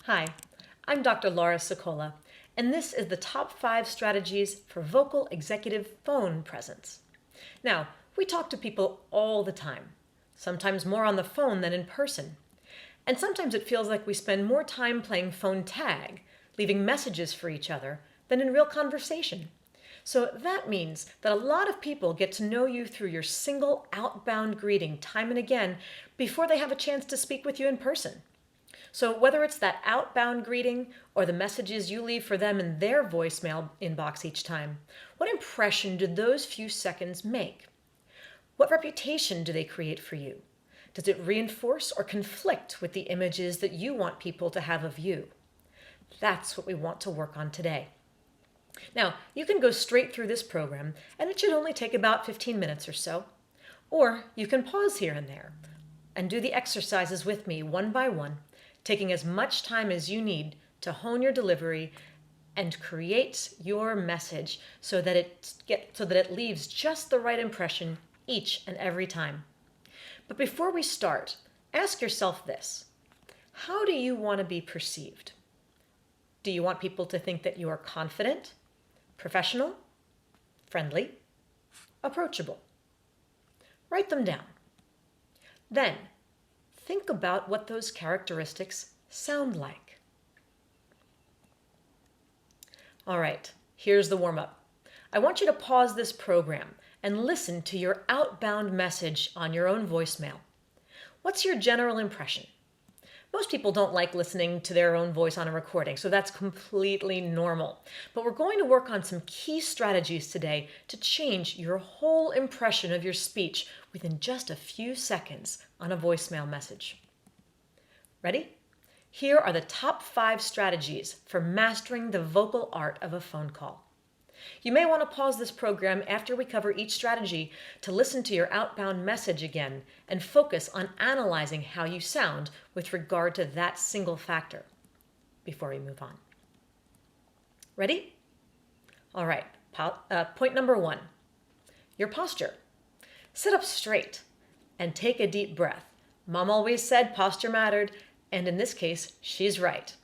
Hi, I'm Dr. Laura Sokola, and this is the top 5 strategies for vocal executive phone presence. Now, we talk to people all the time, sometimes more on the phone than in person. And sometimes it feels like we spend more time playing phone tag, leaving messages for each other, than in real conversation. So that means that a lot of people get to know you through your single outbound greeting time and again before they have a chance to speak with you in person. So whether it's that outbound greeting or the messages you leave for them in their voicemail inbox each time, what impression do those few seconds make? What reputation do they create for you? Does it reinforce or conflict with the images that you want people to have of you? That's what we want to work on today. Now, you can go straight through this program, and it should only take about 15 minutes or so. Or you can pause here and there and do the exercises with me one by one, taking as much time as you need to hone your delivery and create your message so that it leaves just the right impression each and every time. But before we start, ask yourself this: how do you want to be perceived? Do you want people to think that you are confident, professional, friendly, approachable? Write them down. Then, think about what those characteristics sound like. All right, here's the warm-up. I want you to pause this program and listen to your outbound message on your own voicemail. What's your general impression? Most people don't like listening to their own voice on a recording, so that's completely normal. But we're going to work on some key strategies today to change your whole impression of your speech within just a few seconds on a voicemail message. Ready? Here are the top 5 strategies for mastering the vocal art of a phone call. You may want to pause this program after we cover each strategy to listen to your outbound message again and focus on analyzing how you sound with regard to that single factor before we move on. Ready? All right, point number 1, your posture. Sit up straight and take a deep breath. Mom always said posture mattered, and in this case, she's right.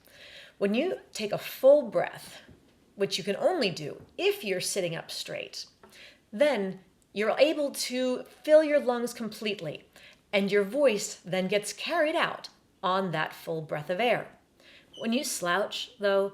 When you take a full breath, which you can only do if you're sitting up straight, then you're able to fill your lungs completely, and your voice then gets carried out on that full breath of air. When you slouch, though,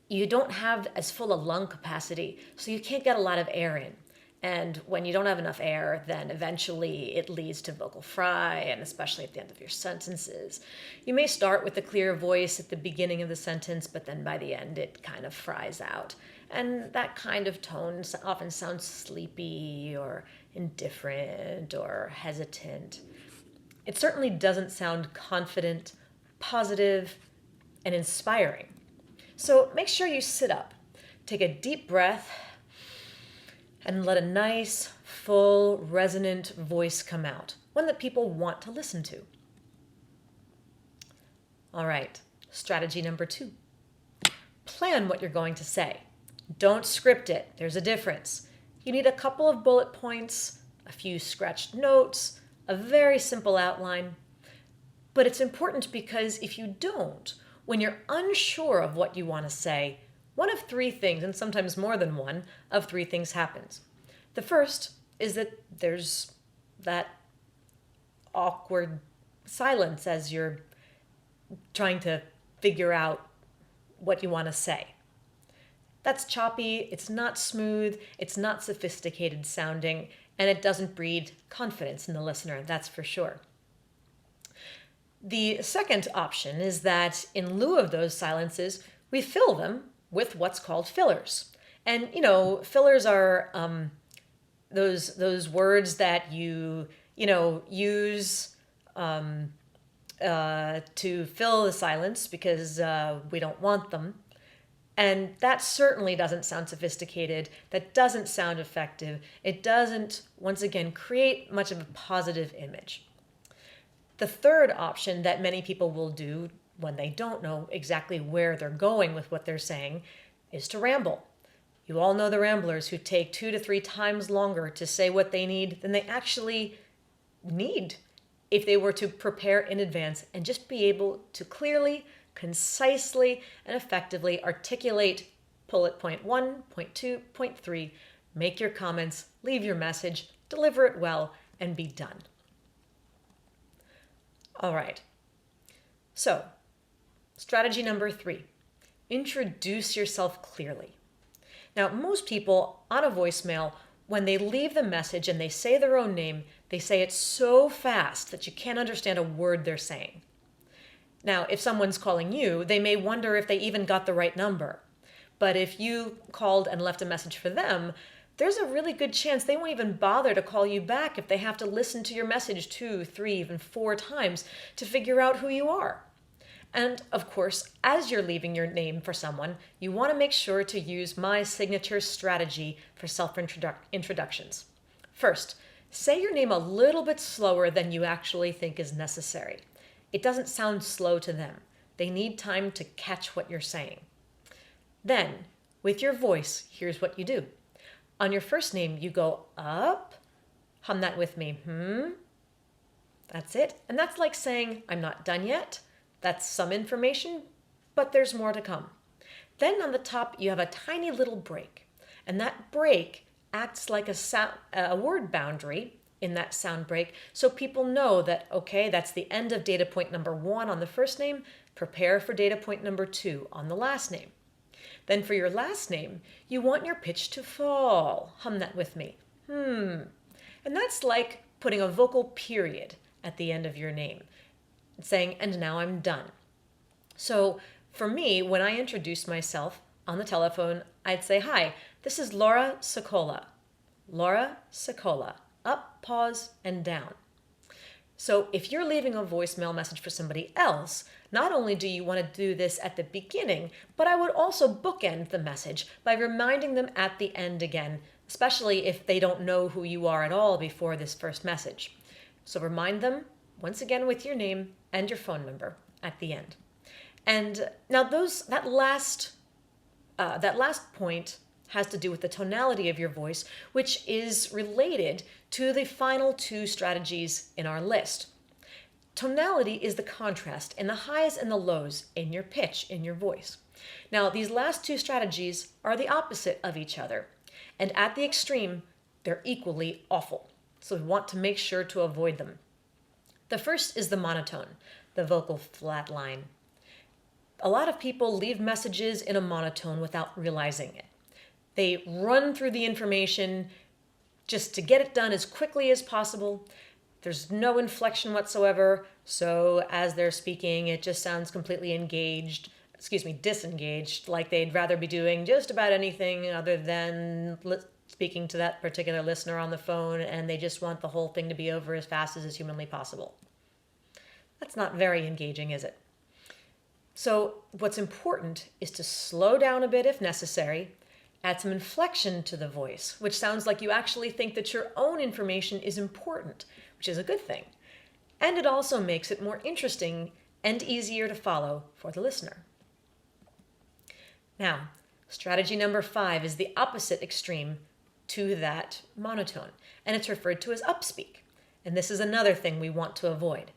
you don't have as full a lung capacity, so you can't get a lot of air in. And when you don't have enough air, then eventually it leads to vocal fry, and especially at the end of your sentences. You may start with a clear voice at the beginning of the sentence, but then by the end it kind of fries out. And that kind of tone often sounds sleepy or indifferent or hesitant. It certainly doesn't sound confident, positive, and inspiring. So make sure you sit up, take a deep breath, and let a nice, full, resonant voice come out, one that people want to listen to. All right, strategy number 2. Plan what you're going to say. Don't script it. There's a difference. You need a couple of bullet points, a few scratched notes, a very simple outline. But it's important because if you don't, when you're unsure of what you want to say, one of 3 things, and sometimes more than one, of 3 things happens. The first is that there's that awkward silence as you're trying to figure out what you want to say. That's choppy, it's not smooth, it's not sophisticated sounding, and it doesn't breed confidence in the listener, that's for sure. The second option is that in lieu of those silences, we fill them with what's called fillers. And, fillers are those words that you use to fill the silence because we don't want them. And that certainly doesn't sound sophisticated. That doesn't sound effective. It doesn't, once again, create much of a positive image. The third option that many people will do when they don't know exactly where they're going with what they're saying is to ramble. You all know the ramblers who take 2 to 3 times longer to say what they need than they actually need if they were to prepare in advance and just be able to clearly, concisely and effectively articulate bullet point 1, point 2, point 3, make your comments, leave your message, deliver it well, and be done. All right. So, strategy number 3, introduce yourself clearly. Now, most people on a voicemail, when they leave the message and they say their own name, they say it so fast that you can't understand a word they're saying. Now, if someone's calling you, they may wonder if they even got the right number. But if you called and left a message for them, there's a really good chance they won't even bother to call you back if they have to listen to your message 2, 3, even 4 times to figure out who you are. And of course, as you're leaving your name for someone, you want to make sure to use my signature strategy for self-introductions. First, say your name a little bit slower than you actually think is necessary. It doesn't sound slow to them. They need time to catch what you're saying. Then, with your voice, here's what you do. On your first name, you go up. Hum that with me. That's it. And that's like saying, I'm not done yet. That's some information, but there's more to come. Then on the top, you have a tiny little break. And that break acts like a word boundary in that sound break, so people know that, okay, that's the end of data point number 1 on the first name. Prepare for data point number 2 on the last name. Then for your last name, you want your pitch to fall. Hum that with me. And that's like putting a vocal period at the end of your name, saying, and now I'm done. So for me, when I introduce myself on the telephone, I'd say, hi, this is Laura Sokola. Laura Sokola. Up, pause, and down. So if you're leaving a voicemail message for somebody else, not only do you want to do this at the beginning, but I would also bookend the message by reminding them at the end again, especially if they don't know who you are at all before this first message. So remind them once again with your name and your phone number at the end. And now that last point has to do with the tonality of your voice, which is related to the final 2 strategies in our list. Tonality is the contrast in the highs and the lows in your pitch, in your voice. Now, these last 2 strategies are the opposite of each other, and at the extreme, they're equally awful. So we want to make sure to avoid them. The first is the monotone, the vocal flat line. A lot of people leave messages in a monotone without realizing it. They run through the information just to get it done as quickly as possible. There's no inflection whatsoever, so as they're speaking, it just sounds completely disengaged, like they'd rather be doing just about anything other than speaking to that particular listener on the phone, and they just want the whole thing to be over as fast as is humanly possible. That's not very engaging, is it? So what's important is to slow down a bit if necessary, add some inflection to the voice, which sounds like you actually think that your own information is important, which is a good thing. And it also makes it more interesting and easier to follow for the listener. Now, strategy number 5 is the opposite extreme to that monotone, and it's referred to as upspeak. And this is another thing we want to avoid.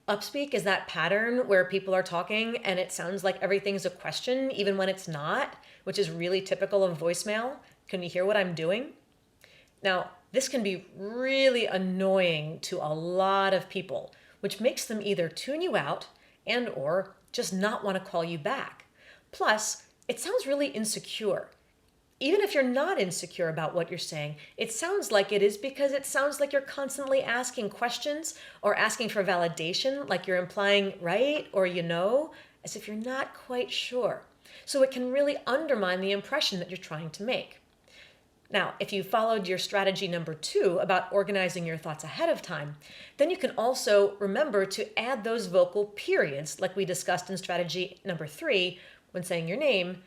Upspeak is that pattern where people are talking and it sounds like everything's a question, even when it's not, which is really typical of voicemail. Can you hear what I'm doing? Now, this can be really annoying to a lot of people, which makes them either tune you out and or just not want to call you back. Plus, it sounds really insecure. Even if you're not insecure about what you're saying, it sounds like it is because it sounds like you're constantly asking questions or asking for validation, like you're implying right or you know, as if you're not quite sure. So it can really undermine the impression that you're trying to make. Now, if you followed your strategy number 2 about organizing your thoughts ahead of time, then you can also remember to add those vocal periods, like we discussed in strategy number 3, when saying your name,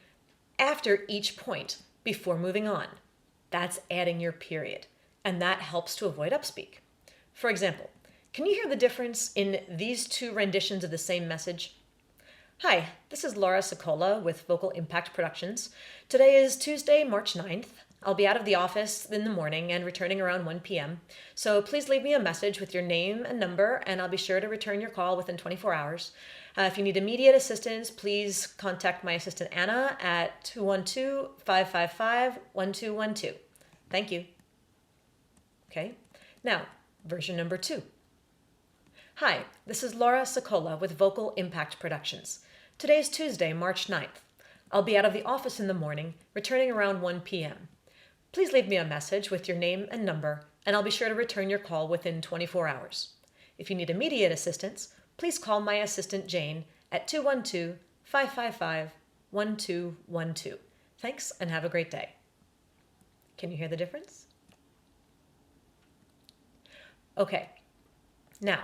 after each point before moving on. That's adding your period, and that helps to avoid upspeak. For example, can you hear the difference in these 2 renditions of the same message? Hi, this is Laura Sokola with Vocal Impact Productions. Today is Tuesday, March 9th. I'll be out of the office in the morning and returning around 1 p.m. So please leave me a message with your name and number, and I'll be sure to return your call within 24 hours. If you need immediate assistance, please contact my assistant Anna at 212-555-1212. Thank you. Okay, now version number 2. Hi, this is Laura Sokola with Vocal Impact Productions. Today is Tuesday, March 9th. I'll be out of the office in the morning, returning around 1 p.m. Please leave me a message with your name and number, and I'll be sure to return your call within 24 hours. If you need immediate assistance, please call my assistant Jane at 212-555-1212. Thanks, and have a great day. Can you hear the difference? Okay, now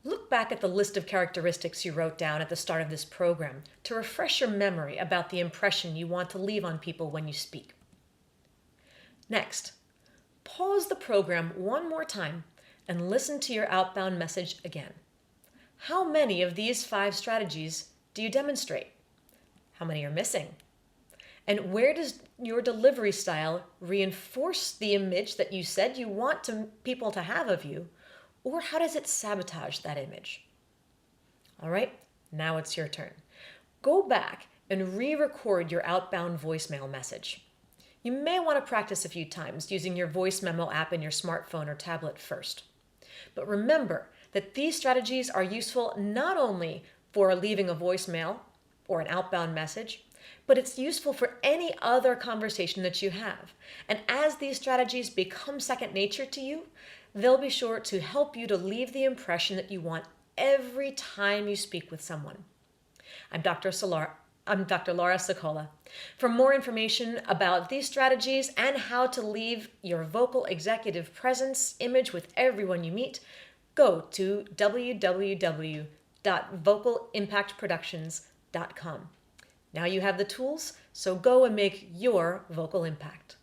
look back at the list of characteristics you wrote down at the start of this program to refresh your memory about the impression you want to leave on people when you speak. Next, pause the program one more time and listen to your outbound message again. How many of these 5 strategies do you demonstrate? How many are missing? And where does your delivery style reinforce the image that you said you want people to have of you, or how does it sabotage that image? All right, now it's your turn. Go back and re-record your outbound voicemail message. You may want to practice a few times using your voice memo app in your smartphone or tablet first. But remember that these strategies are useful not only for leaving a voicemail or an outbound message, but it's useful for any other conversation that you have. And as these strategies become second nature to you, they'll be sure to help you to leave the impression that you want every time you speak with someone. I'm Dr. Laura Sokola. For more information about these strategies and how to leave your vocal executive presence image with everyone you meet, go to www.vocalimpactproductions.com. Now you have the tools, so go and make your vocal impact.